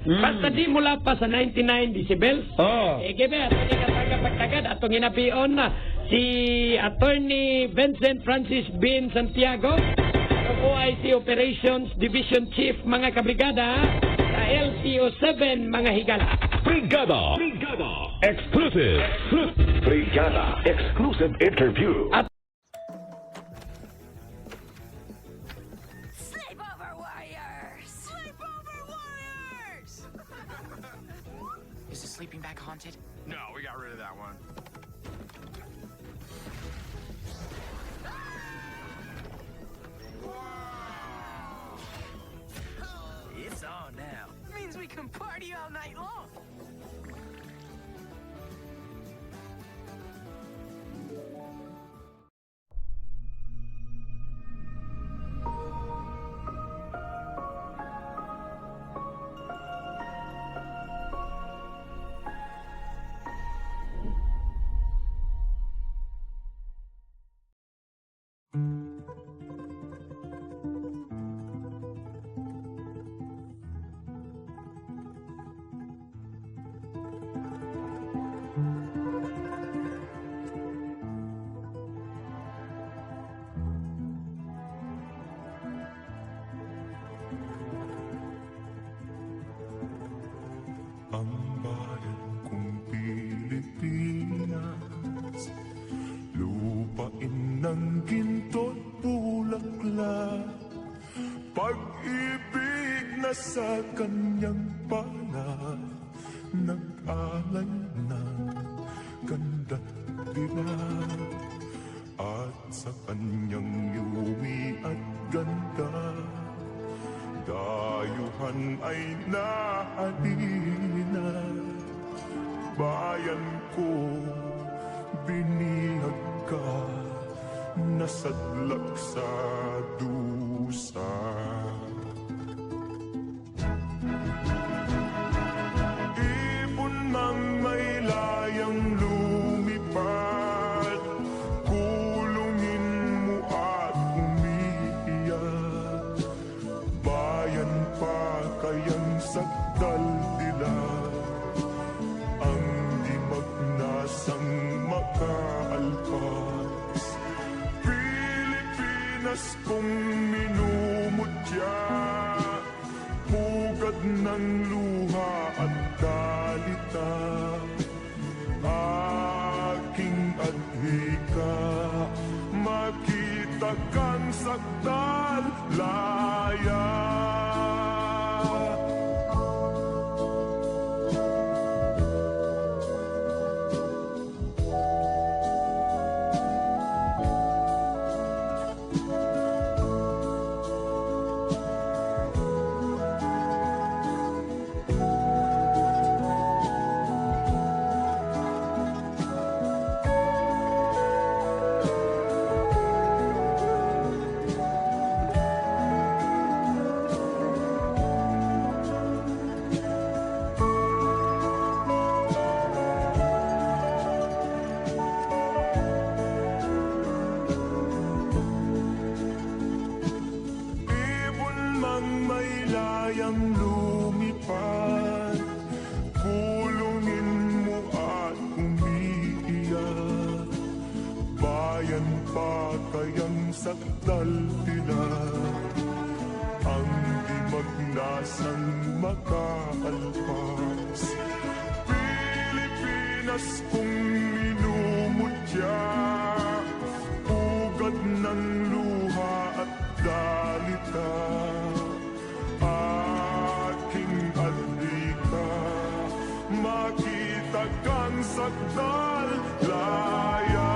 Basta di mula pa sa 99 decibels. Oh. Gibe, atong ikatagapagtagad, atong inabion na si Attorney Vincent Francis Bin Santiago, ang OIC Operations Division Chief, mga kabrigada, sa LTO-7, mga higala. Brigada Exclusive. Brigada Exclusive Interview. Sleepover Warriors! Sleepover Warriors! Is the sleeping bag haunted? No, we got rid of that one. It's on now. Means we can party all night long. Ang bayan kong Pilipinas, lupain ng ginto't bulaklak, pag-ibig na sa kanyang palad, nag-alay ng ganda't dilag, at sa kanyang yumi at ganda, dayuhan ay nahalina. Bayan ko, binihag ka, nasadlak sa dusa. Ibon mang may layang lumipad, kulungin mo at umiiyak. Bayan pa kayang sagdal dilag, ang di magnasang makaalpas. Pilipinas kong minumutya, pugad ng luha at dalita, aking adhika, makita kang sakdal laya. Ibon mang may layang lumipad, kulungin mo at umiiyak. Bayan pa kayang sakdal dilag, ang di magnasang makaalpas. Pilipinas kong minumutya, pugad ng luha at dalita, aking adhika, makita kang sakdal laya.